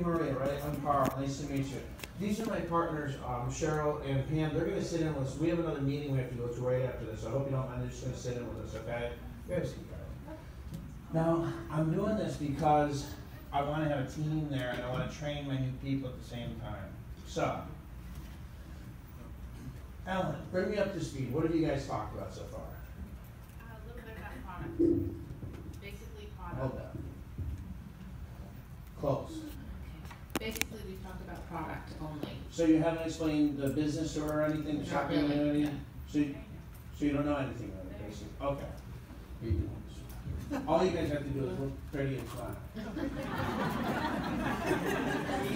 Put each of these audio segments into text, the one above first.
Maria, right? I'm Carl. Nice to meet you. These are my partners, Cheryl and Pam. They're going to sit in with us. We have another meeting we have to go to right after this, so I hope you don't mind. They're just going to sit in with us, okay? Good. Now, I'm doing this because I want to have a team there and I want to train my new people at the same time. So, Ellen, bring me up to speed. What have you guys talked about so far? A little bit about product. Basically product. Hold that. Close. Okay. Basically, we talked about product only. So you haven't explained the business or anything, the shopping Not really. community? So you don't know anything about it, basically? Okay. You do. All you guys have to do is look pretty and smile.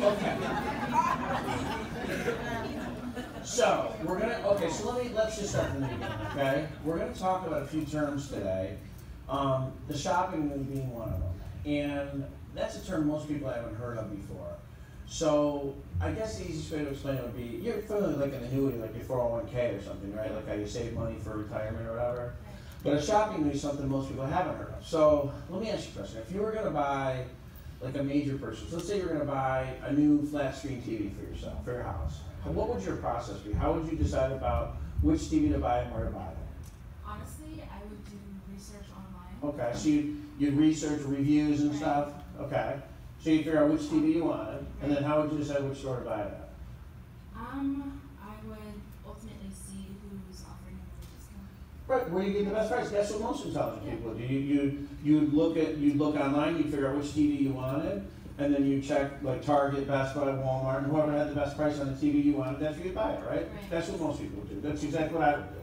Okay. So let's just start from the beginning, okay? We're gonna talk about a few terms today. The shopping mood being one of them. And that's a term most people haven't heard of before. So I guess the easiest way to explain it would be, you're familiar with like an annuity, like your 401k or something, right? Like how you save money for retirement or whatever. But a shopping mood is something most people haven't heard of. So let me ask you a question. If you were gonna buy like a major purchase, let's say you're gonna buy a new flat screen TV for yourself, for your house. What would your process be? How would you decide about which TV to buy and where to buy it? Honestly, I would do research online. Okay, so you'd research reviews and stuff? Okay. So you'd figure out which TV you wanted, and then how would you decide which store to buy it at? I would ultimately see who's offering a discount. Right, where you get the best price. That's what most intelligent people do. You'd look online, you'd figure out which TV you wanted, and then you check like Target, Best Buy, Walmart, and whoever had the best price on the TV you wanted, that's where you buy it, right? That's what most people do. That's exactly what I would do.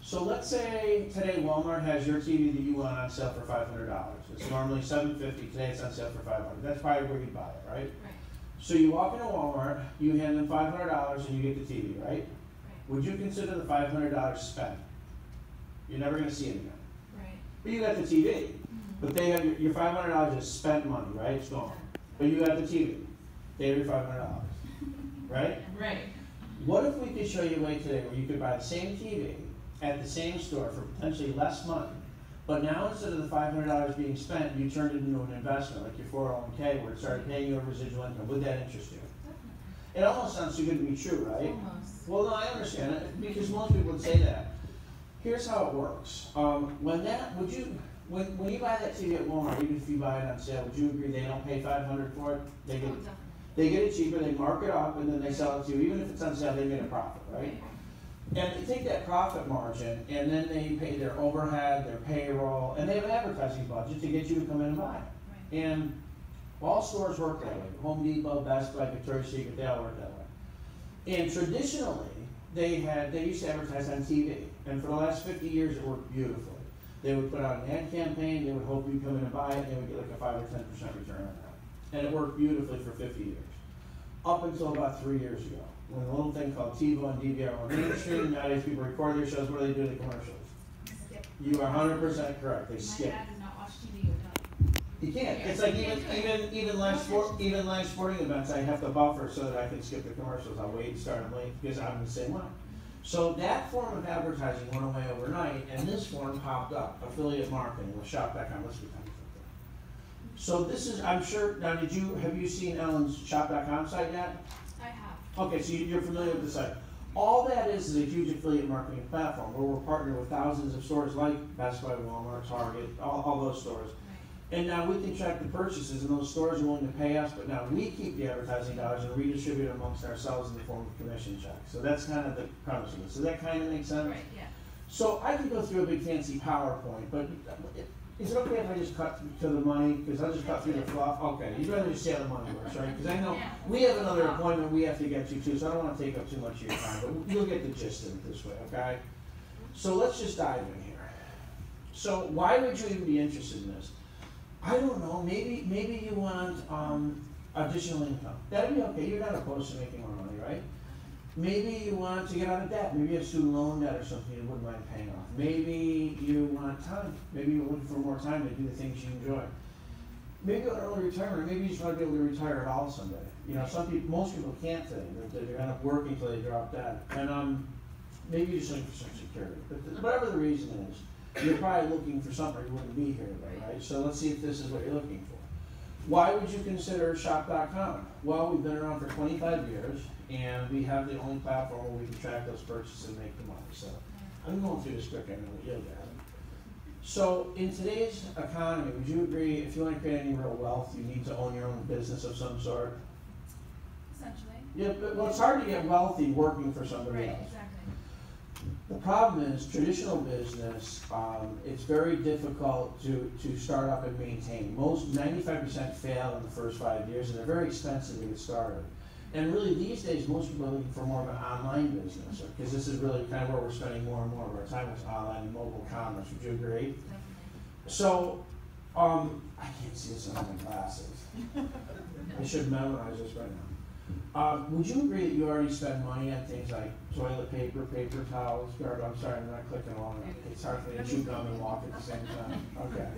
So let's say today Walmart has your TV that you want on sale for $500. It's normally $750. Today it's on sale for $500. That's probably where you buy it, right? Right. So you walk into Walmart, you hand them $500, and you get the TV, right? Right. Would you consider the $500 spent? You're never going to see it again. Right. But you got the TV. But they have your $500 is spent money, right? It's gone. But you got the TV. They have your $500, right? Right. What if we could show you a way today where you could buy the same TV at the same store for potentially less money, but now instead of the $500 being spent, you turned it into an investment, like your 401k, where it started paying you a residual income? Would that interest you? It almost sounds too good to be true, right? Almost. Well, no, I understand it, because most people would say that. Here's how it works. When you buy that TV at Walmart, even if you buy it on sale, would you agree they don't pay $500 for it? They get it cheaper, they mark it up, and then they sell it to you. Even if it's on sale, they made a profit, right? And they take that profit margin, and then they pay their overhead, their payroll, and they have an advertising budget to get you to come in and buy it. And all stores work that way. Home Depot, Best Buy, Victoria's Secret, they all work that way. And traditionally, they used to advertise on TV. And for the last 50 years, it worked beautifully. They would put out an ad campaign, they would hope you'd come in and buy it, and they would get like a 5 or 10% return on that. And it worked beautifully for 50 years. Up until about 3 years ago, when a little thing called TiVo and DVR went mainstream. Nowadays people record their shows. What do they do to the commercials? Skip. You are 100% correct. They skip. My dad does not watch TV without. You can't. It's like even live sporting events, I have to buffer so that I can skip the commercials. I'll wait and start them late because I'm the same way. So that form of advertising went away overnight, and this form popped up: affiliate marketing with Shop.com. Let's get that. So this is, I'm sure. Now, have you seen Ellen's Shop.com site yet? I have. Okay, so you're familiar with the site. All that is a huge affiliate marketing platform where we're partnered with thousands of stores like Best Buy, Walmart, Target, all those stores. Right. And now we can track the purchases, and those stores are willing to pay us, but now we keep the advertising dollars and redistribute it amongst ourselves in the form of commission checks. So that's kind of the premise of it. So that kind of makes sense? Right, yeah. So I could go through a big fancy PowerPoint, but is it okay if I just cut to the money? Because I'll just cut through the fluff. Okay, you'd rather just see how the money works, right? Because I know we have another appointment we have to get to too, so I don't want to take up too much of your time, but you'll get the gist of it this way, okay? So let's just dive in here. So why would you even be interested in this? I don't know, maybe you want additional income. That'd be okay, you're not opposed to making more money, right? Maybe you want to get out of debt. Maybe you have student loan debt or something you wouldn't mind paying off. Maybe you want time. Maybe you're looking for more time to do the things you enjoy. Maybe you want early retirement. Maybe you just want to be able to retire at all someday. You know, most people can't today. They're end up working until they drop dead. And maybe you're just looking for some security. But whatever the reason is, you're probably looking for something or you wouldn't be here today, right? So let's see if this is what you're looking for. Why would you consider shop.com? Well, we've been around for 25 years, and we have the only platform where we can track those purchases and make the money. So I'm going through this quick, I know you'll get it. So in today's economy, would you agree if you want to create any real wealth, you need to own your own business of some sort? Essentially. Yeah, but well, it's hard to get wealthy working for somebody else. Exactly. The problem is traditional business, it's very difficult to start up and maintain. Most 95% fail in the first 5 years, and they're very expensive to get started. And really these days, most people are looking for more of an online business, because this is really kind of where we're spending more and more of our time is online and mobile commerce. Would you agree? Definitely. So, I can't see this on my glasses. I should memorize this right now. Would you agree that you already spend money on things like toilet paper, paper towels, garbage? I'm sorry, I'm not clicking along. It's hard for me to chew gum and walk at the same time. Okay.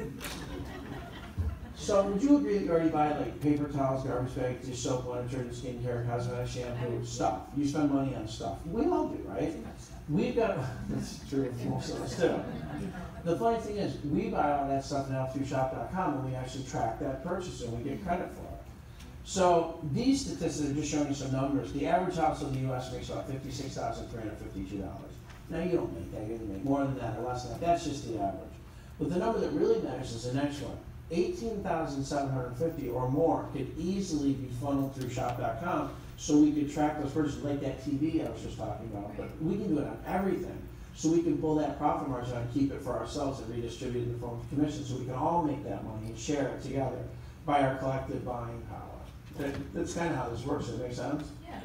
So would you agree that you already buy like paper towels, garbage bags, your soap, water, detergent, skincare, cosmetic, shampoo, stuff? You spend money on stuff. We all do, right? We've got, that's true for most of us too. The funny thing is, we buy all that stuff now through shop.com, and we actually track that purchase and we get credit for it. So these statistics are just showing you some numbers. The average household in the U.S. makes about $56,352. Now you don't make that, you're gonna make more than that or less than that. That's just the average. But the number that really matters is the next one. 18,750 or more could easily be funneled through shop.com, so we could track those purchases like that TV I was just talking about. But we can do it on everything, so we can pull that profit margin out and keep it for ourselves and redistribute it in the form of commission, so we can all make that money and share it together by our collective buying power. That's kind of how this works. Does that make sense? Yeah.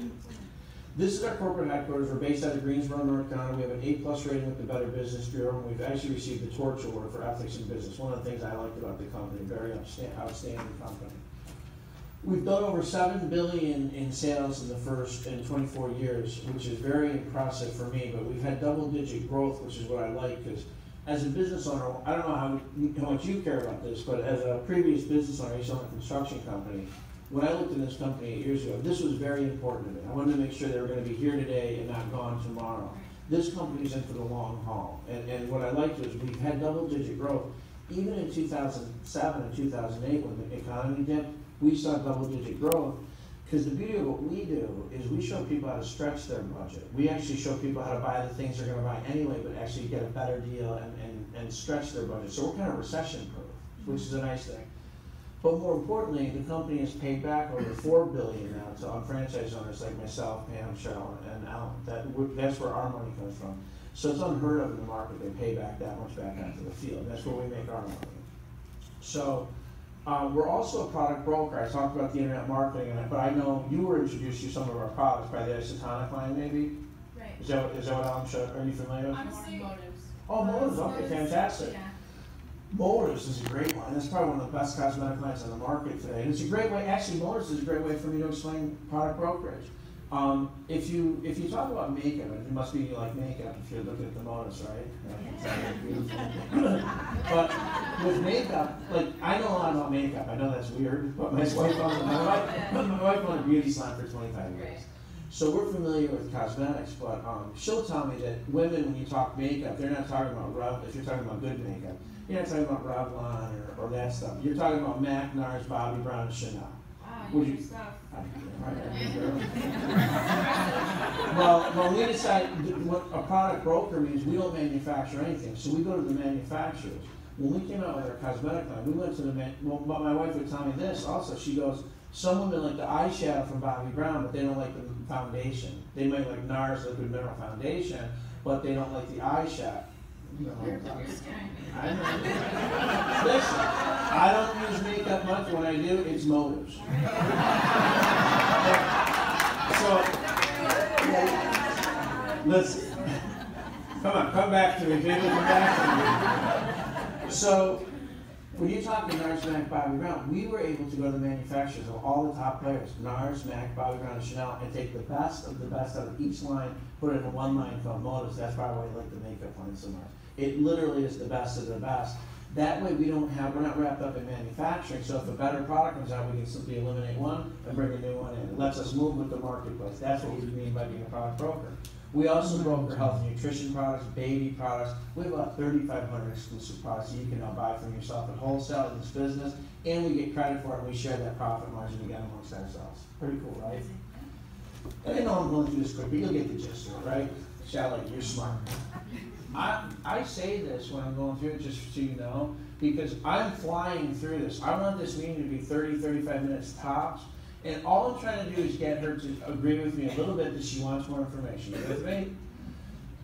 This is our corporate headquarters. We're based out of Greensboro, North Carolina. We have an A+ rating with the Better Business Bureau, and we've actually received the Torch Award for ethics in business. One of the things I liked about the company, very outstanding company. We've done over $7 billion in sales in the first 24 years, which is very impressive for me. But we've had double-digit growth, which is what I like, because as a business owner, I don't know how much you care about this, but as a previous business owner, I used to own a construction company. When I looked at this company 8 years ago, this was very important to me. I wanted to make sure they were going to be here today and not gone tomorrow. This company's in for the long haul. And what I liked was we've had double-digit growth. Even in 2007 and 2008, when the economy dipped, we saw double-digit growth. Because the beauty of what we do is we show people how to stretch their budget. We actually show people how to buy the things they're going to buy anyway, but actually get a better deal and stretch their budget. So we're kind of recession-proof, which is a nice thing. But more importantly, the company has paid back over $4 billion now to franchise owners like myself, Pam, Cheryl, and Alan. That's where our money comes from. So it's unheard of in the market. They pay back that much back onto the field. That's where we make our money. So we're also a product broker. I talked about the internet marketing, but I know you were introduced to some of our products by the isotonic line, maybe? Right. Is that what Alan showed? Are you familiar with? Honestly, Motives. Oh, Motives. Okay, fantastic. Yeah. Motives is a great one. That's probably one of the best cosmetic lines on the market today. And it's a great way, actually Motives is a great way for me to explain product brokerage. If you talk about makeup, it must be like makeup if you're looking at the Motives, right? But with makeup, like I know a lot about makeup. I know that's weird, but my wife owned a beauty salon for 25 years. So we're familiar with cosmetics, but she'll tell me that women, when you talk makeup, they're not talking about if you're talking about good makeup. You're not talking about Revlon or that stuff. You're talking about MAC, NARS, Bobbi Brown, and Chanel. Wow, Would you you- stuff. Well, when we decide what a product broker means, we don't manufacture anything. So we go to the manufacturers. When we came out with our cosmetic line, we went to but my wife would tell me this also. She goes, some women like the eyeshadow from Bobbi Brown, but they don't like the foundation. They might like NARS Liquid Mineral Foundation, but they don't like the eyeshadow. No. I know. Listen, I don't use makeup much. When I do, it's Motives. So, listen. Come back to me, baby. Come back to me. So, when you talk to NARS, MAC, Bobbi Brown, we were able to go to the manufacturers of all the top players, NARS, MAC, Bobbi Brown, and Chanel, and take the best of the best out of each line, put it in one line called Motives. That's probably why I like the makeup line so much. It literally is the best of the best. That way we're not wrapped up in manufacturing, so if a better product comes out, we can simply eliminate one and bring a new one in. It lets us move with the marketplace. That's what we mean by being a product broker. We also broker health and nutrition products, baby products. We have about 3,500 exclusive products that you can now buy from yourself at wholesale in this business, and we get credit for it, and we share that profit margin again amongst ourselves. Pretty cool, right? I know I'm going through this quick, but you'll get the gist of it, right? Shelly, you're smart. I say this when I'm going through it, just so you know, because I'm flying through this. I want this meeting to be 30, 35 minutes tops, and all I'm trying to do is get her to agree with me a little bit that she wants more information. You with me?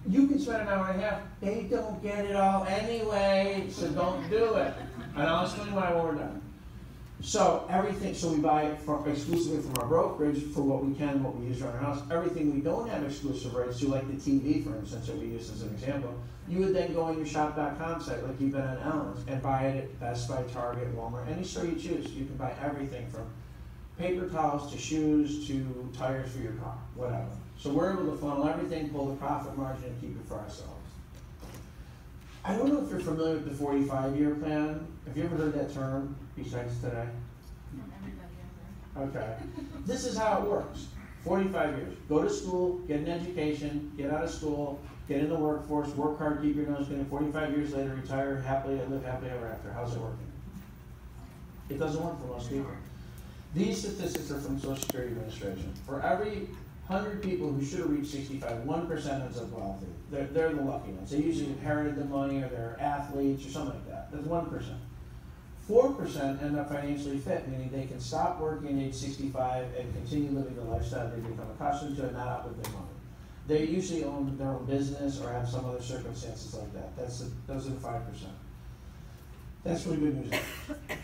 You can spend an hour and a half. They don't get it all anyway, so don't do it. And I'll explain why when we're done. So everything, so we buy it exclusively from our brokerage for what we can, what we use around our house. Everything we don't have exclusive rights to, like the TV, for instance, that we use as an example, you would then go on your shop.com site, like you've been on Ellen's, and buy it at Best Buy, Target, Walmart, any store you choose. You can buy everything from paper towels to shoes to tires for your car, whatever. So we're able to funnel everything, pull the profit margin, and keep it for ourselves. I don't know if you're familiar with the 45-year plan. Have you ever heard that term besides today? From everybody ever. Okay. This is how it works. 45 years. Go to school, get an education, get out of school, get in the workforce, work hard, keep your nose clean. 45 years later, retire happily and live happily ever after. How's it working? It doesn't work for most people. These statistics are from Social Security Administration. For every 100 people who should have reached 65, 1% ends up wealthy. They're the lucky ones. They usually inherited the money, or they're athletes or something like that. That's 1%. 4% end up financially fit, meaning they can stop working at age 65 and continue living the lifestyle they become accustomed to and not outlive their money. They usually own their own business or have some other circumstances like that. Those are the 5%. That's really good news.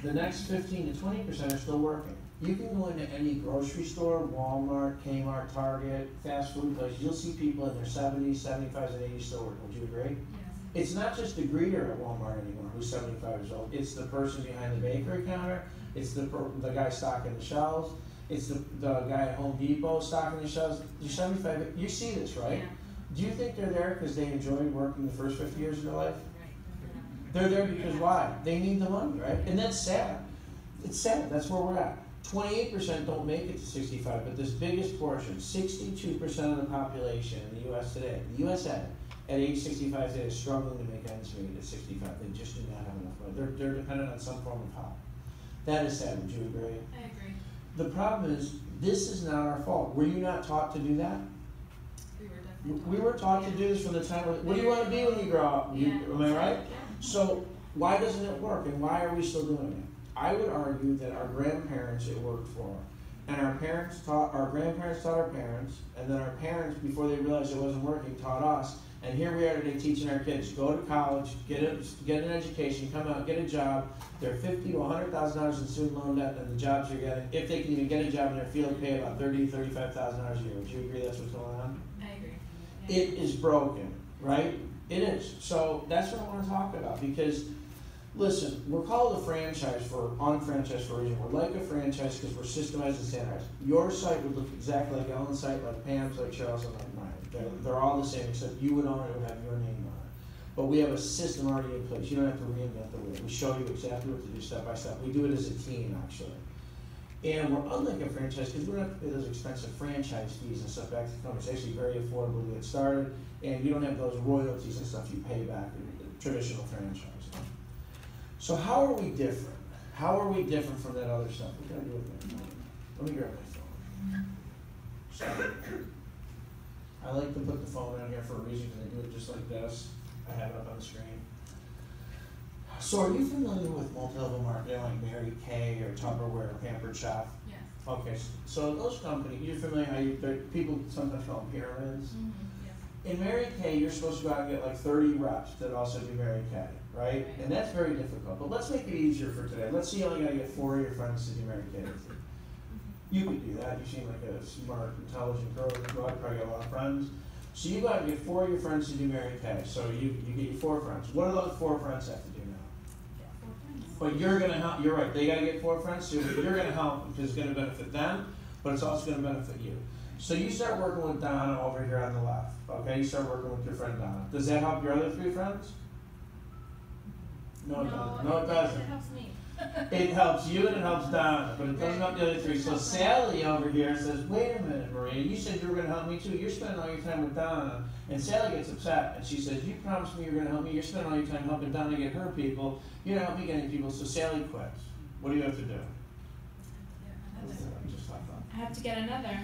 The next 15 to 20% are still working. You can go into any grocery store, Walmart, Kmart, Target, fast food place. You'll see people in their 70s, 75s, and 80s still working. Would you agree? Yes. It's not just the greeter at Walmart anymore who's 75 years old. It's the person behind the bakery counter. It's the guy stocking the shelves. It's the guy at Home Depot stocking the shelves. You're 75. You see this, right? Yeah. Do you think they're there because they enjoyed working the first 50 years of their life? Right. They're there because why? They need the money, right? And that's sad. It's sad. That's where we're at. 28% don't make it to 65, but this biggest portion, 62% of the population in the U.S. today, the USA, at age 65 today is struggling to make ends meet at 65. They just do not have enough money. They're dependent on some form of help. That is sad. Would you agree? I agree. The problem is, this is not our fault. Were you not taught to do that? We were definitely We were taught to do this from the time. What do you want to be when you grow up? Yeah. Am I right? Yeah. So why doesn't it work, and why are we still doing it? I would argue that our grandparents it worked for, and our grandparents taught our parents, and then our parents, before they realized it wasn't working, taught us. And here we are today teaching our kids: go to college, get an education, come out, get a job. They're $50,000 to $100,000 in student loan debt, and the jobs you're getting, if they can even get a job in their field, pay about $30,000 to $35,000 a year. Would you agree that's what's going on? I agree. Yeah. It is broken, right? It is. So that's what I want to talk about, because listen, we're called a franchise for unfranchised for a reason. We're like a franchise because we're systemized and standardized. Your site would look exactly like Ellen's site, like Pam's, like Charles, and like mine. They're all the same, except you would own it, it would have your name on it. But we have a system already in place. You don't have to reinvent the wheel. We show you exactly what to do step by step. We do it as a team, actually. And we're unlike a franchise because we don't have to pay those expensive franchise fees and stuff back to the company. It's actually very affordable to get started, and you don't have those royalties and stuff you pay back in the traditional franchise. So how are we different? How are we different from that other stuff? What can I do with my phone? Let me grab my phone. Sorry. I like to put the phone on here for a reason, because I do it just like this. I have it up on the screen. So are you familiar with multi-level marketing like Mary Kay or Tupperware or Pampered Chef? Yes. Okay, so those companies, you're familiar how people sometimes call them pyramids? Mm-hmm. Yes. In Mary Kay, you're supposed to go out and get like 30 reps that also do Mary Kay, right? And that's very difficult. But let's make it easier for today. Let's see, you only got to get 4 of your friends to do Mary Kay with you. You could do that. You seem like a smart, intelligent girl. You probably got a lot of friends. So you got to get 4 of your friends to do Mary Kay. So you get your 4 friends. What do those 4 friends have to do now? Get 4 friends. But you're going to help. You're right. They got to get 4 friends. So you're going to help them because it's going to benefit them, but it's also going to benefit you. So you start working with Donna over here on the left. Okay, you start working with your friend Donna. Does that help your other 3 friends? No, it doesn't. No, it doesn't. It helps me. It helps you and it helps Donna, but it doesn't help the other 3. So Sally over here says, wait a minute, Maria, you said you were going to help me too. You're spending all your time with Donna. And Sally gets upset and she says, you promised me you're going to help me. You're spending all your time helping Donna get her people. You're not helping me get any people, so Sally quits. What do you have to do? I have to get another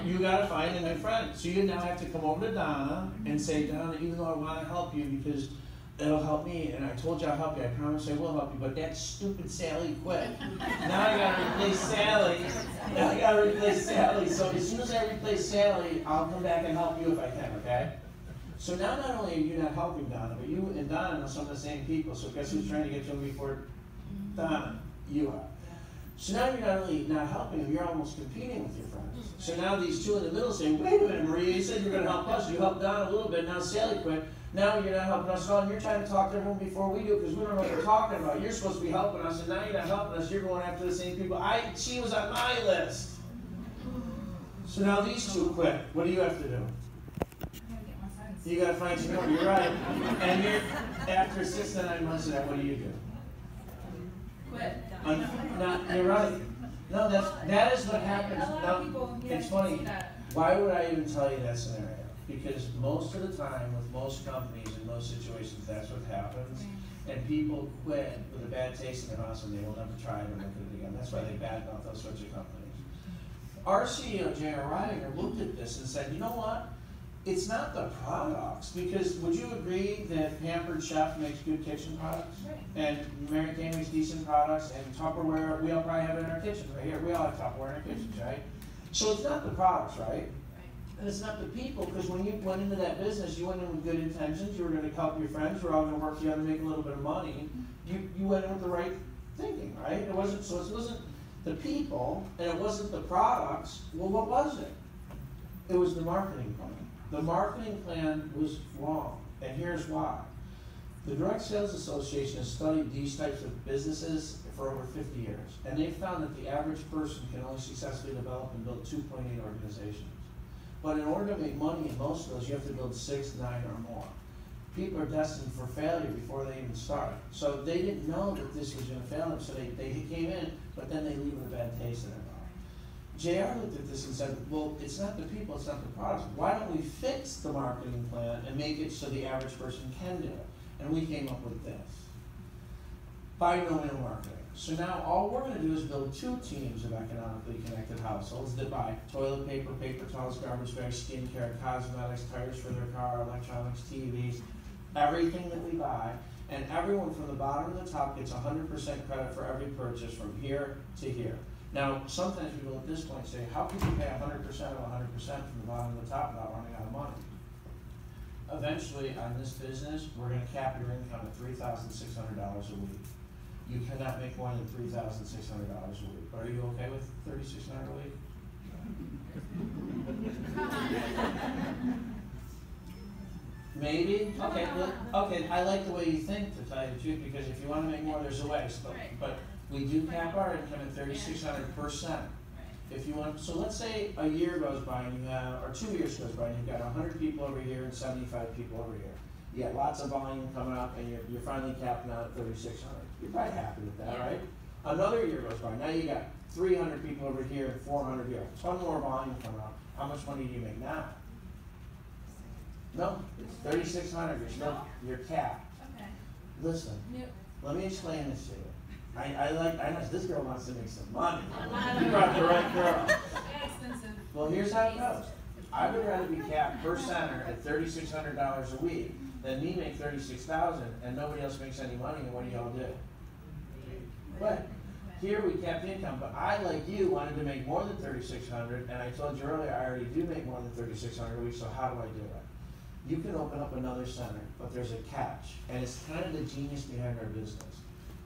You gotta find a new friend. So you now have to come over to Donna and say, Donna, even though I wanna help you because it'll help me, and I told you I'll help you, I promise I will help you, but that stupid Sally quit. Now I gotta replace Sally. So as soon as I replace Sally, I'll come back and help you if I can, okay? So now not only are you not helping Donna, but you and Donna know some of the same people. So guess who's trying to get to them before Donna? You are. So now you're not only not helping them, you're almost competing with your friends. So now these two in the middle say, wait a minute, Maria, you said you were going to help us. You helped Donna a little bit, now Sally quit. Now you're not helping us at all, and you're trying to talk to everyone before we do because we don't know what we're talking about. You're supposed to be helping us, and now you're not helping us. You're going after the same people. She was on my list. So now these two quit. What do you have to do? You got to find some more. You're right. And after 6 to 9 months of that, what do? Quit. You're right. No, that is what happens. No, it's funny. Why would I even tell you that scenario? Because most of the time, with most companies in most situations, that's what happens. And people quit with a bad taste in their mouth, and they will never try it or look at it again. That's why they badmouth those sorts of companies. Our CEO, J.R. Ryder, looked at this and said, you know what? It's not the products, because would you agree that Pampered Chef makes good kitchen products? Right. And Mary Kay makes decent products, and Tupperware, we all probably have it in our kitchen right here. We all have Tupperware in our kitchens, right? So it's not the products, right? And it's not the people, because when you went into that business, you went in with good intentions. You were going to help your friends. We're all going to work together to make a little bit of money. You went in with the right thinking, right? It wasn't the people, and it wasn't the products. Well, what was it? It was the marketing plan. The marketing plan was wrong, and here's why. The Direct Sales Association has studied these types of businesses for over 50 years, and they've found that the average person can only successfully develop and build 2.8 organizations. But in order to make money in most of those, you have to build 6, 9, or more. People are destined for failure before they even start. So they didn't know that this was going to fail them, so they came in, but then they leave with a bad taste in their mouth. JR looked at this and said, well, it's not the people, it's not the products. Why don't we fix the marketing plan and make it so the average person can do it? And we came up with this. Binomial marketing. So now all we're going to do is build 2 teams of economically connected households that buy toilet paper, paper towels, garbage bags, skincare, cosmetics, tires for their car, electronics, TVs, everything that we buy. And everyone from the bottom to the top gets 100% credit for every purchase from here to here. Now, sometimes people at this point say, how can you pay 100% of 100% from the bottom to the top without running out of money? Eventually, on this business, we're going to cap your income at $3,600 a week. You cannot make more than $3,600 a week. Are you okay with $3,600 a week? Maybe? Okay, okay, I like the way you think, to tell you the truth, because if you want to make more, there's a way. But we do cap our income at $3,600%. If you want, so let's say a year goes by and you have, or 2 years goes by and you've got 100 people over here and 75 people over here. You got lots of volume coming up and you're finally capping out at $3,600. You're probably happy with that, right? Another year goes by. Now you got 300 people over here and 400 here. Ton more volume coming up. How much money do you make now? No, it's $3,600. You're capped. Okay. Listen, let me explain this to you. I know this girl wants to make some money. You brought the right girl. Well, here's how it goes. I would rather be capped per center at $3,600 a week than me make $36,000 and nobody else makes any money. And what do y'all do? But here we capped income, but I, like you, wanted to make more than $3,600, and I told you earlier I already do make more than $3,600 a week. So how do I do it? You can open up another center, but there's a catch, and it's kind of the genius behind our business.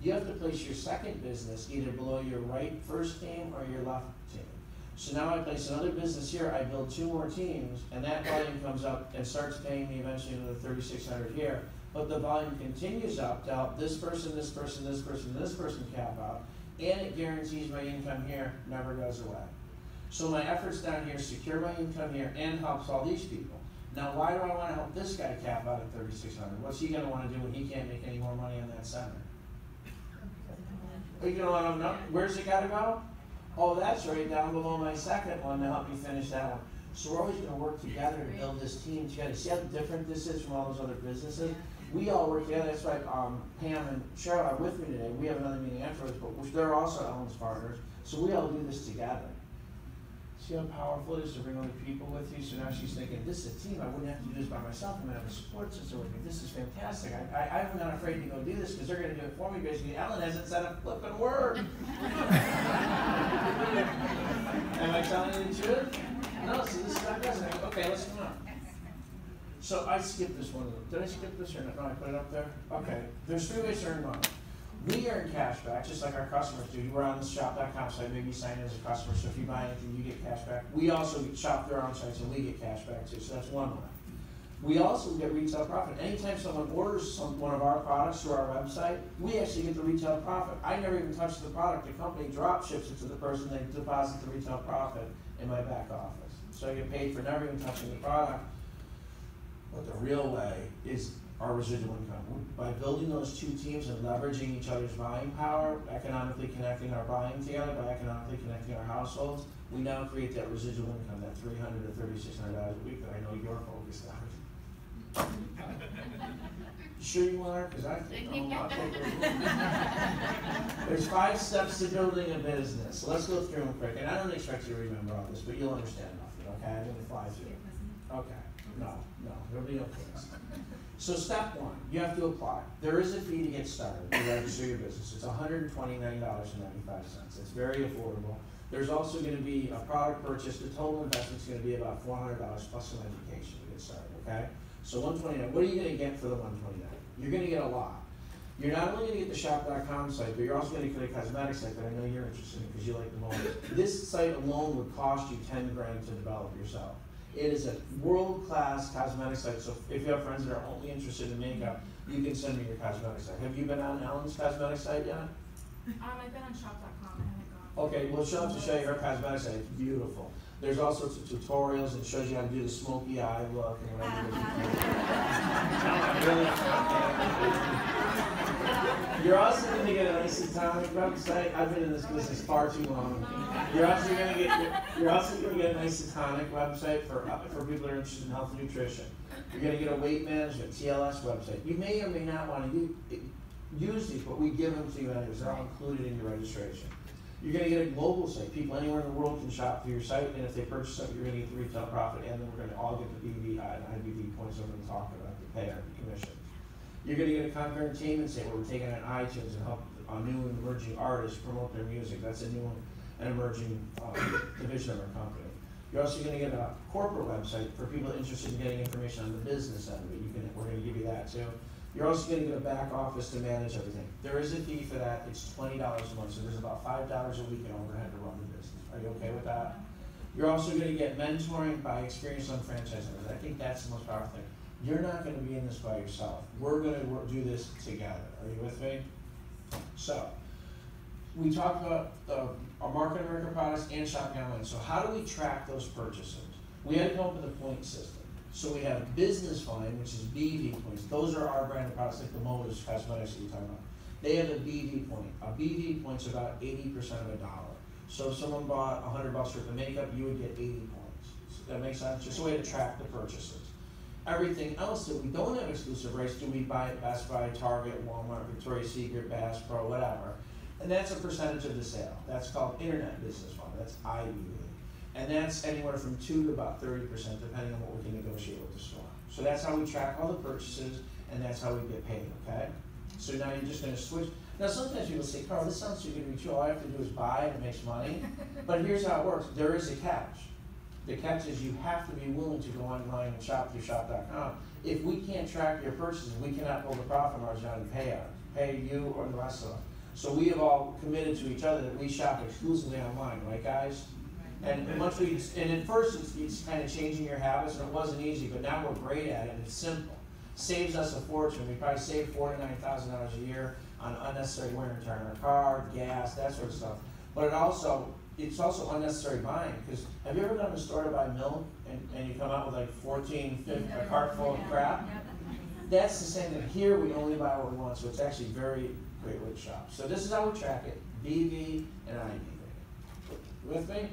You have to place your second business either below your right first team or your left team. So now I place another business here, I build 2 more teams, and that volume comes up and starts paying me eventually another $3,600 here. But the volume continues up to help this person, this person, this person, this person cap out, and it guarantees my income here never goes away. So my efforts down here secure my income here and helps all these people. Now, why do I want to help this guy cap out at $3,600? What's he going to want to do when he can't make any more money in that center? Are you going to let him know? Where's it got to go? Oh, that's right down below my second one to help me finish that one. So we're always going to work together to build this team together. See how different this is from all those other businesses? we all work together. That's why Pam and Cheryl are with me today. We have another meeting afterwards, but they're also Ellen's partners. So we all do this together. See how powerful it is to bring other people with you? So now she's thinking, this is a team. I wouldn't have to do this by myself. I'm going to have a support system with me. This is fantastic. I'm not afraid to go do this because they're going to do it for me. Basically, Ellen hasn't said a flipping word. Am I telling you the truth? No, see, this is not doesn't. Okay, let's come on. So I skipped this one. Did I skip this or not? No, I put it up there? Okay. There's 3 ways to earn money. We earn cash back, just like our customers do. We're on the shop.com site, maybe you sign in as a customer, so if you buy anything, you get cash back. We also shop through our own sites and we get cash back too, so that's one way. We also get retail profit. Anytime someone orders one of our products through our website, we actually get the retail profit. I never even touch the product. The company drop ships it to the person, they deposit the retail profit in my back office. So I get paid for never even touching the product. But the real way is our residual income. By building those 2 teams and leveraging each other's buying power, economically connecting our buying together, by economically connecting our households, we now create that residual income, that $300 to $3,600 a week that I know you're focused on. Sure you are? Because I think, I'll take it. There's 5 steps to building a business. So let's go through them quick. And I don't expect you to remember all this, but you'll understand nothing, okay? I'm going to fly through it. Okay. No, there'll be no quiz. So step 1, you have to apply. There is a fee to get started to register your business. It's $129.95. It's very affordable. There's also going to be a product purchase. The total investment is going to be about $400 plus some education to get started, okay? So $129, what are you going to get for the $129? You're going to get a lot. You're not only going to get the shop.com site, but you're also going to get a cosmetic site that I know you're interested in because you like the most. This site alone would cost you $10 grand to develop yourself. It is a world-class cosmetic site, so if you have friends that are only interested in makeup, you can send me your cosmetic site. Have you been on Ellen's cosmetic site yet? I've been on shop.com. I haven't gone. Okay, well she'll have to show you her cosmetic site. It's beautiful. There's all sorts of tutorials and shows you how to do the smoky eye look and whatever. You're also going to get a nice atomic website. I've been in this business far too long. You're also going to get a nice atomic website for people that are interested in health and nutrition. You're going to get a weight management TLS website. You may or may not want to use these, but we give them to you anyways. They're all included in your registration. You're going to get a global site. People anywhere in the world can shop through your site, and if they purchase something, you're going to get the retail profit, and then we're going to all get the BVI and IBV points I'm going to talk about to pay our commission. You're going to get a Conquer Entertainment site where we're taking on iTunes and help new and emerging artists promote their music. That's a new and emerging division of our company. You're also going to get a corporate website for people interested in getting information on the business end of it. We're going to give you that too. You're also going to get a back office to manage everything. There is a fee for that. It's $20 a month, so there's about $5 a week in overhead to run the business. Are you okay with that? You're also going to get mentoring by experienced franchise owners. I think that's the most powerful thing. You're not going to be in this by yourself. We're going to do this together. Are you with me? So, we talked about our Market America products and shopping online. So how do we track those purchases? We had to come up with a point system. So we have Business Fine, which is BV points. Those are our branded products like the Modas Cosmetics that you're talking about. They have a BV point. A BV point's about 80% of $1. So if someone bought $100 worth of makeup, you would get 80 points. So that makes sense? Just a way to track the purchases. Everything else that we don't have exclusive rights to, we buy at Best Buy, Target, Walmart, Victoria's Secret, Bass Pro, whatever. And that's a percentage of the sale. That's called Internet Business Fund. That's IBV. And that's anywhere from 2 to about 30%, depending on what we can negotiate with the store. So that's how we track all the purchases, and that's how we get paid, okay? So now you're just gonna switch. Now sometimes people say, Carl, this sounds too good to be true. All I have to do is buy and it makes money. But here's how it works. There is a catch. The catch is you have to be willing to go online and shop through shop.com. If we can't track your purchases, we cannot pull the profit margin out and pay you or the rest of us. So we have all committed to each other that we shop exclusively online, right guys? And at first it's kind of changing your habits, and it wasn't easy, but now we're great at it, and it's simple. Saves us a fortune. We probably save $4,000 to $9,000 a year on unnecessary wear and tear on our car, gas, that sort of stuff. But it's also unnecessary buying, because have you ever gone to the store to buy milk, and you come out with like 14, 15, a cart full of crap? That's the same thing. Here we only buy what we want, so it's actually very great way to shop. So this is how we track it, BV and IBV. You with me?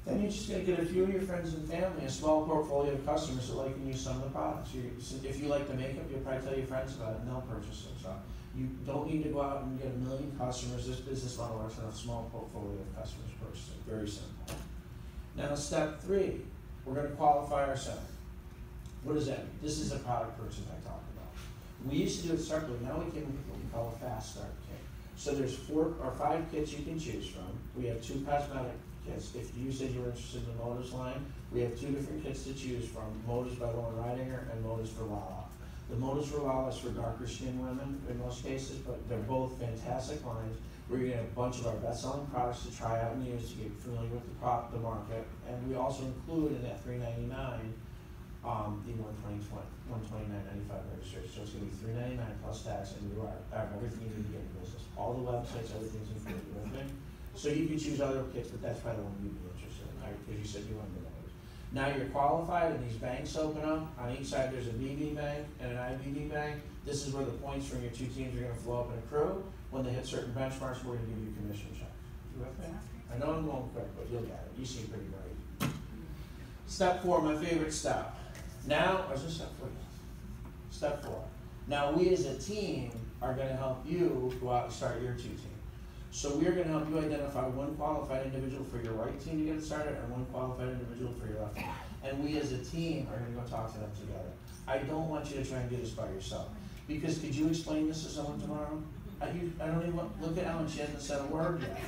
Then you're just gonna get a few of your friends and family, a small portfolio of customers that like and use some of the products. If you like the makeup, you'll probably tell your friends about it and they'll purchase it. So you don't need to go out and get 1 million customers. This business model works on a small portfolio of customers purchasing. Very simple. Now step 3, we're gonna qualify our center. What does that mean? This is a product purchase I talked about. We used to do it separately. Now we came with what we call a fast start kit. So there's 4 or 5 kits you can choose from. We have 2 cosmetic kits. If you said you were interested in the Modas line, we have 2 different kits to choose from. Modas by Lauren Ridinger and Modas for Lala. The Modas for Lala is for darker skinned women in most cases, but they're both fantastic lines. We're going to have a bunch of our best-selling products to try out and use to get familiar with the market. And we also include in that $399 the $129.95 registration. So it's going to be $399 plus tax, and you have everything you need to get in business. All the websites, everything's included with it. So you can choose other kits, but that's probably the one you'd be interested in, right? Because you said you wanted to know. Now you're qualified, and these banks open up. On each side, there's a BB bank and an IBB bank. This is where the points from your 2 teams are going to flow up and accrue. When they hit certain benchmarks, we're going to give you commission checks. You with me? I know I'm going quick, but you'll get it. You seem pretty bright. Step 4, my favorite step. Now, or is this step 4? Step 4. Now we as a team are going to help you go out and start your 2 teams. So we're going to help you identify 1 qualified individual for your right team to get it started and 1 qualified individual for your left team. And we as a team are going to go talk to them together. I don't want you to try and do this by yourself. Because could you explain this to someone tomorrow? I don't even look at Ellen, she hasn't said a word yet.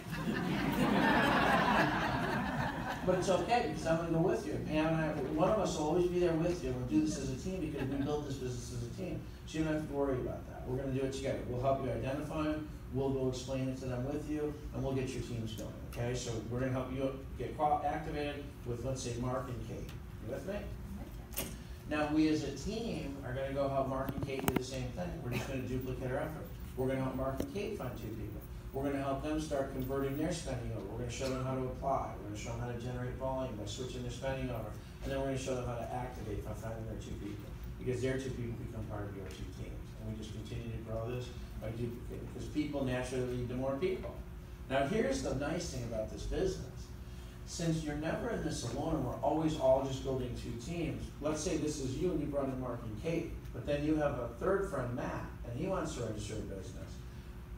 But it's okay because I'm going to go with you. Pam and I, one of us will always be there with you. We'll do this as a team because we built this business as a team. So you don't have to worry about that. We're going to do it together. We'll help you identify them. We'll go explain it to them with you, and we'll get your teams going, okay? So we're going to help you get activated with, let's say, Mark and Kate. You with me? Now, we as a team are going to go help Mark and Kate do the same thing. We're just going to duplicate our effort. We're going to help Mark and Kate find 2 people. We're going to help them start converting their spending over. We're going to show them how to apply. We're going to show them how to generate volume by switching their spending over. And then we're going to show them how to activate by finding their 2 people. Because their 2 people become part of your 2 teams. And we just continue to grow this by duplicating. Because people naturally lead to more people. Now here's the nice thing about this business. Since you're never in this alone and we're always all just building 2 teams, let's say this is you and you brought in Mark and Kate, but then you have a 3rd friend, Matt, and he wants to register a business.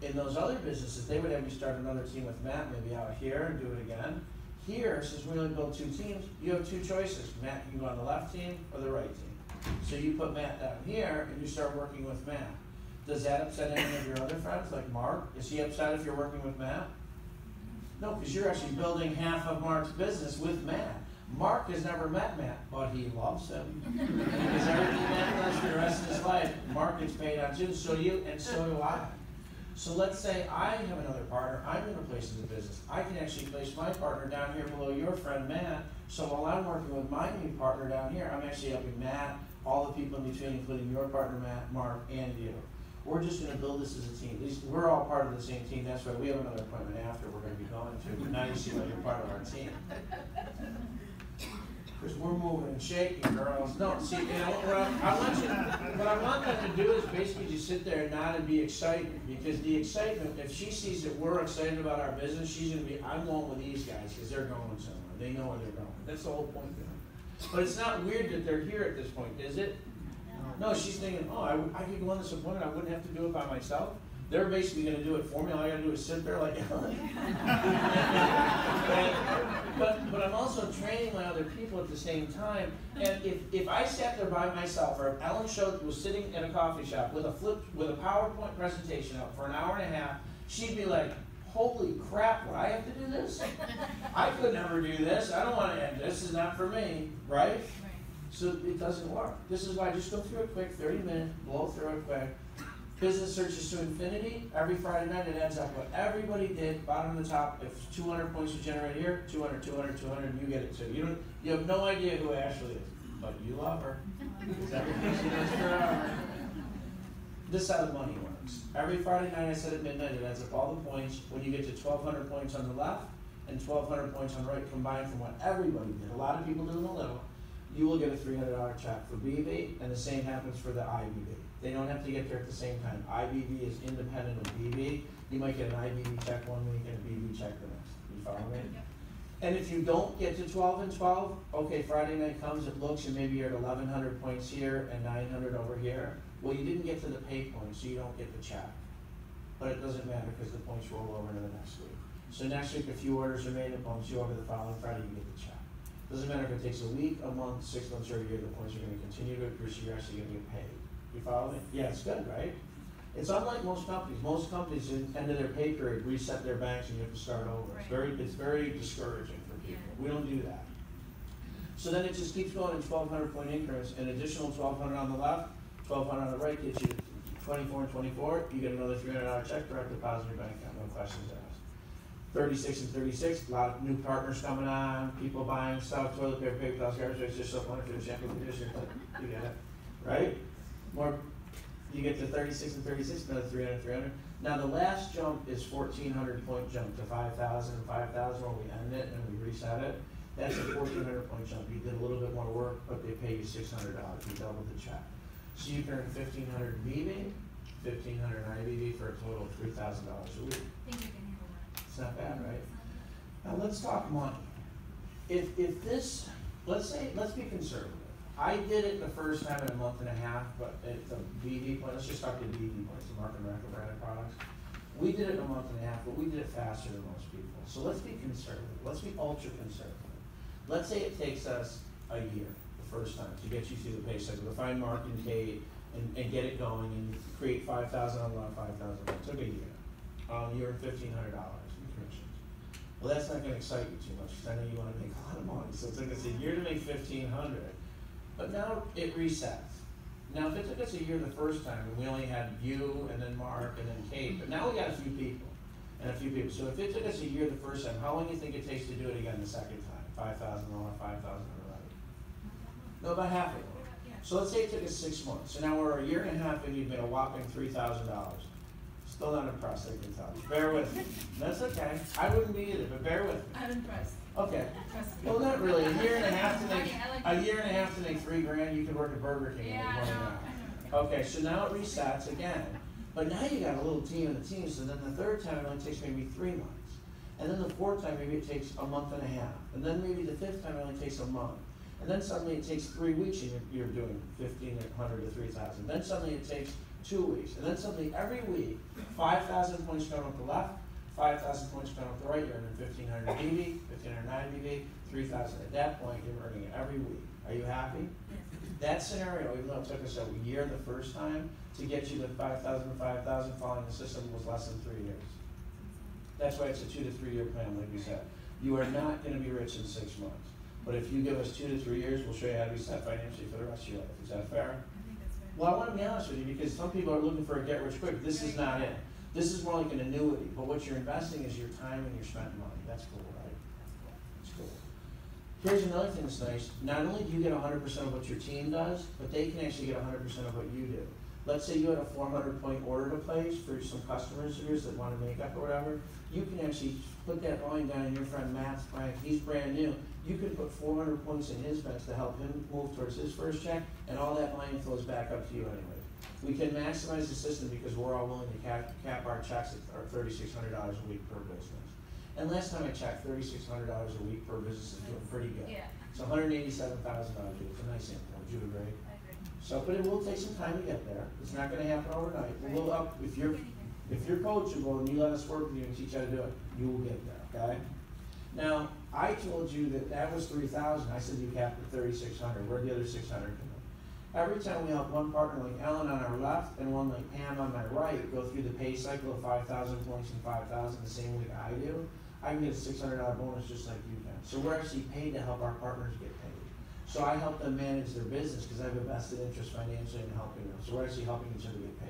In those other businesses, they would have you start another team with Matt, maybe out here, and do it again. Here, since we only build 2 teams, you have 2 choices. Matt can go on the left team or the right team. So you put Matt down here and you start working with Matt. Does that upset any of your other friends, like Mark? Is he upset if you're working with Matt? No, because you're actually building half of Mark's business with Matt. Mark has never met Matt, but he loves him. Because everything Matt does for the rest of his life, Mark gets paid on too, so you, and so do I. So let's say I have another partner, I'm in a place in the business. I can actually place my partner down here below your friend Matt, so while I'm working with my new partner down here, I'm actually helping Matt, all the people in between, including your partner Matt, Mark, and you. We're just going to build this as a team. We're all part of the same team. That's why we have another appointment after we're going to be going to. But now you see why you're part of our team. Because we're moving and shaking, girls. No, see, you know, what I want them to do is basically just sit there and nod and be excited. Because the excitement, if she sees that we're excited about our business, she's going to be, I'm going with these guys because they're going somewhere. They know where they're going. That's the whole point of it. But it's not weird that they're here at this point, is it? No, she's thinking, oh, I could go on this appointment, I wouldn't have to do it by myself. They're basically going to do it for me. All I got to do is sit there like, but I'm also training my other people at the same time. And if I sat there by myself, or if Ellen Schultz was sitting in a coffee shop with a PowerPoint presentation up for an hour and a half, she'd be like, holy crap, would I have to do this? I could never do this. I don't want to end. This is not for me, right? So it doesn't work. This is why I just go through it quick, 30 minutes, blow through it quick. Business searches to infinity. Every Friday night it adds up what everybody did, bottom to top. If 200 points was generated here, 200, 200, 200, and you get it too. You have no idea who Ashley is, but you love her. Because everything she does for her. This is how the money works. Every Friday night I said at midnight it adds up all the points. When you get to 1,200 points on the left and 1,200 points on the right combined from what everybody did, a lot of people doing a little, you will get a $300 check for BB, and the same happens for the IBB. They don't have to get there at the same time. IBB is independent of BB. You might get an IBB check one week and a BB check the next. You follow me? And if you don't get to 12 and 12, okay, Friday night comes, it looks, and maybe you're at 1,100 points here and 900 over here. Well, you didn't get to the pay point, so you don't get the check. But it doesn't matter because the points roll over into the next week. So next week, a few orders are made, it bumps you over the following Friday, you get the check. Doesn't matter if it takes a week, a month, 6 months, or a year, the points are gonna continue to accrue, so you're actually gonna get paid. You follow me? Yeah, it's good, right? It's unlike most companies. Most companies, at the end of their pay period, reset their banks and you have to start over. It's very discouraging for people. We don't do that. So then it just keeps going in 1,200 point increments, an additional 1,200 on the left, 1,200 on the right gets you 24 and 24, you get another $300 check, direct deposit in your bank account, no questions asked. 36 and 36, a lot of new partners coming on, people buying stuff, toilet paper towels, garbage bags, just soap, water, food, shampoo, conditioner, you get it, right? More, you get to 36 and 36, another 300, 300. Now the last jump is 1,400 point jump to 5,000, 5,000 when we end it and we reset it. That's a 1,400 point jump. You did a little bit more work, but they pay you $600. You double the check. So you can earn 1,500 BB, 1,500 IBB for a total of $3,000 a week. I think we can handle that. It's not bad, right? Now let's talk money. If this, let's be conservative. I did it the first time in a month and a half, but at the BD point, let's just talk to BD points, the market record branded products. We did it in a month and a half, but we did it faster than most people. So let's be conservative. Let's be ultra conservative. Let's say it takes us a year, the first time, to get you through the pay cycle, to find Mark and Kate and get it going and create 5,000 on one, 5,000. It took a year. You earned $1,500 in commissions. Well, that's not going to excite you too much because I know you want to make a lot of money. So it took us a year to make 1,500. But now it resets. Now if it took us a year the first time and we only had you and then Mark and then Kate, but now we got a few people and a few people. So if it took us a year the first time, how long do you think it takes to do it again the second time? 5,000 on 5,000 on the No, about half of it. So let's say it took us 6 months. So now we're a year and a half and you've made a whopping $3,000. Still not impressed, I can tell you. Bear with me. That's okay. I wouldn't be either, but bear with me. I'm impressed. Okay. Well, not really. A year and a half to make $3 grand. You could work at Burger King and make money now. Okay, so now it resets again. But now you got a little team in the team. So then the third time it only takes maybe 3 months, and then the fourth time maybe it takes a month and a half, and then maybe the fifth time it only takes a month, and then suddenly it takes 3 weeks and you're doing 1,500 to 3,000. Then suddenly it takes 2 weeks, and then suddenly every week 5,000 points come up the left. 5,000 points come up the right, you're earning 1,500 BB, 1,509 BB, 3,000. At that point, you're earning it every week. Are you happy? That scenario, even though it took us a year the first time to get you to 5,000 to 5,000 following the system was less than 3 years. That's why it's a 2 to 3 year plan, like we said. You are not going to be rich in 6 months. But if you give us 2 to 3 years, we'll show you how to be set financially for the rest of your life. Is that fair? I think that's fair. Well, I want to be honest with you because some people are looking for a get rich quick. This is not it. This is more like an annuity, but what you're investing is your time and your spent money. That's cool, right? That's cool. Here's another thing that's nice. Not only do you get 100% of what your team does, but they can actually get 100% of what you do. Let's say you had a 400 point order to place for some customers of yours that want to make up or whatever. You can actually put that volume down in your friend Matt's bank. He's brand new. You can put 400 points in his bank to help him move towards his first check, and all that money flows back up to you anyway. We can maximize the system because we're all willing to cap our checks at $3,600 a week per business. And last time I checked, $3,600 a week per business is doing pretty good. Yeah. It's $187,000 a week. It's a nice income. Would you agree? I agree. So, but it will take some time to get there. It's not going to happen overnight. We'll up if you're coachable and you let us work with you and teach you how to do it, you will get there. Okay. Now I told you that was 3,000. I said you capped at 3,600. Where'd the other 600 come in? Every time we help one partner like Ellen on our left and one like Pam on my right go through the pay cycle of 5,000 points and 5,000 the same week I do, I can get a $600 bonus just like you can. So we're actually paid to help our partners get paid. So I help them manage their business because I have a vested interest financially in helping them. So we're actually helping each other get paid.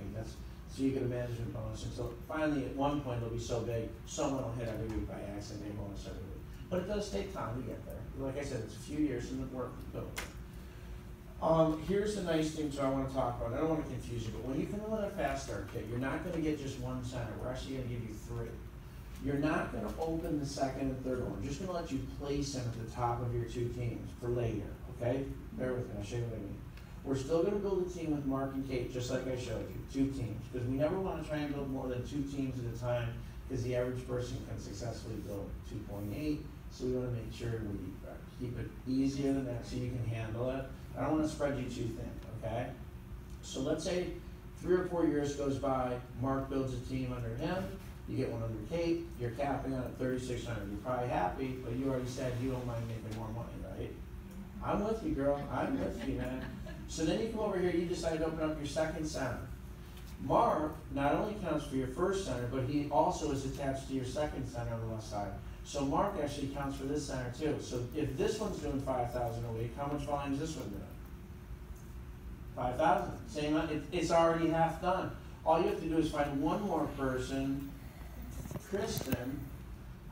So you get a management bonus. And so finally at one point it'll be so big, someone will hit every week by accident, a bonus every week. But it does take time to get there. Like I said, it's a few years and the work to build it. Here's the nice thing I want to talk about. I don't want to confuse you, but when you come in with a fast start kit, you're not going to get just one center. We're actually going to give you 3. You're not going to open the second and third one. We're just going to let you place them at the top of your 2 teams for later, okay? Bear with me, I'll show you what I mean. We're still going to build a team with Mark and Kate, just like I showed you, 2 teams, because we never want to try and build more than 2 teams at a time, because the average person can successfully build 2.8, So we want to make sure we keep it easier than that so you can handle it. I don't want to spread you too thin, okay? So let's say 3 or 4 years goes by, Mark builds a team under him, you get one under Kate, you're capping on at $3,600. You're probably happy, but you already said you don't mind making more money, right? I'm with you, girl. I'm with you, man. So then you come over here, you decide to open up your second center. Mark not only counts for your first center, but he also is attached to your second center on the left side. So Mark actually counts for this center too. So if this one's doing 5,000 a week, how much volume is this one doing? 5,000. Same. It's already half done. All you have to do is find one more person, Kristen.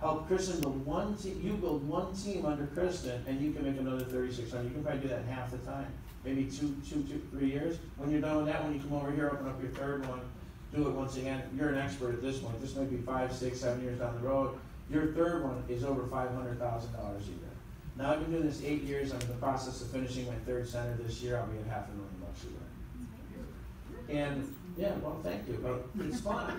Help Kristen build one team. You build one team under Kristen, and you can make another 3,600. You can probably do that in half the time. Maybe 3 years. When you're done with that one, you come over here, open up your third one, do it once again. You're an expert at this one. This might be 5, 6, 7 years down the road. Your third one is over $500,000 a year. Now I've been doing this 8 years. I'm in the process of finishing my third center this year. I'll be at $500,000 a year. And yeah, well, thank you. But it's fun.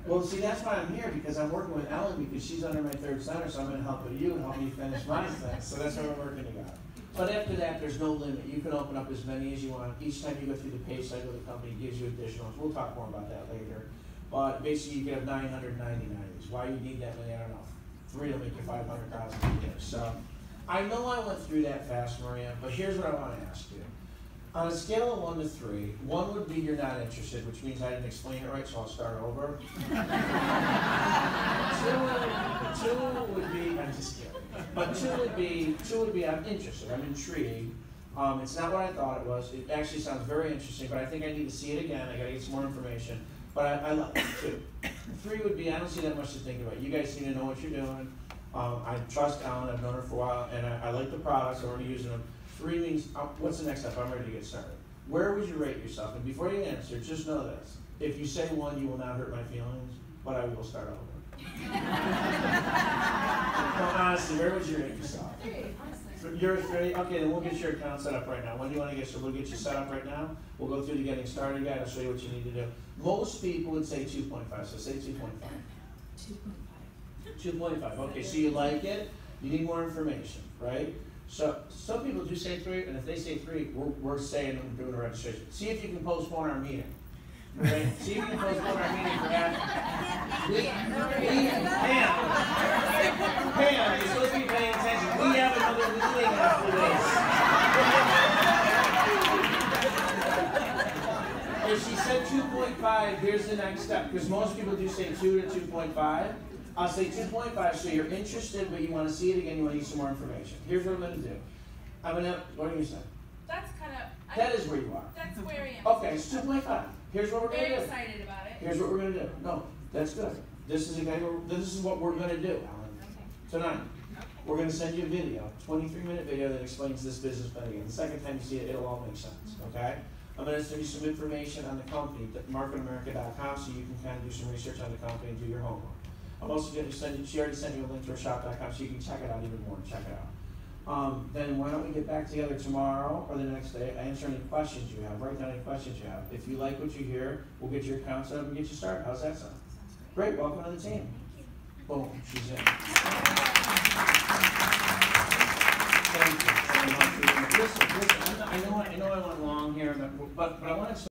Well, see, that's why I'm here, because I'm working with Ellen, because she's under my third center, so I'm going to help you and help me finish my thing. So that's why we're working together. But after that, there's no limit. You can open up as many as you want. Each time you go through the pay cycle, the company gives you additionals. We'll talk more about that later. But basically, you can have 999 of these. Why you need that many, I don't know. 3 will make you 500,000 a year. So I know I went through that fast, Maria, but here's what I want to ask you. On a scale of 1 to 3, 1 would be you're not interested, which means I didn't explain it right, so I'll start over. 2 would be, I'm just kidding. But 2 would be I'm interested, I'm intrigued. It's not what I thought it was. It actually sounds very interesting, but I think I need to see it again. I got to get some more information. But I love it, 2. 3 would be I don't see that much to think about. You guys seem to know what you're doing. I trust Ellen. I've known her for a while, and I like the products. I'm already using them. 3 means, what's the next step? I'm ready to get started. Where would you rate yourself? And before you answer, just know this. If you say 1, you will not hurt my feelings, but I will start over. No, honestly, where would you rate yourself? 3, honestly. You're a 3? Okay, then we'll get your account set up right now. When do you want to get started? We'll get you set up right now. We'll go through the getting started guide. I'll show you what you need to do. Most people would say 2.5, so say 2.5. 2.5. 2.5. Okay, so you like it. You need more information, right? So some people do say 3, and if they say 3, we're saying we're doing a registration. See if you can postpone our meeting. Okay? See if you can postpone our meeting for after. Pam, you're supposed to be paying attention. We have another meeting after this. If she said 2.5, here's the next step. Because most people do say 2 to 2.5. I'll say 2.5, so you're interested, but you want to see it again, you want to get some more information. Here's what I'm going to do. What do you say? That's kind of. That is where you are. That's where I am. Okay, it's 2.5. Here's what we're going to do. Very excited about it. Here's what we're going to do. No, that's good. This is what we're going to do, Alan. Okay. Tonight. Okay. We're going to send you a video, 23-minute video that explains this business plan again. The second time you see it, it'll all make sense, okay? I'm going to send you some information on the company, marketamerica.com, so you can kind of do some research on the company and do your homework. I'm also going to send you, she already sent you a link to our shop.com so you can check it out even more. Check it out. Then why don't we get back together tomorrow or the next day, answer any questions you have, write down any questions you have. If you like what you hear, we'll get your account set up and get you started. How's that sound? Sounds great. Great, welcome to the team. Thank you. Boom, she's in. Thank you so much. Listen, I know I went long here, but I want to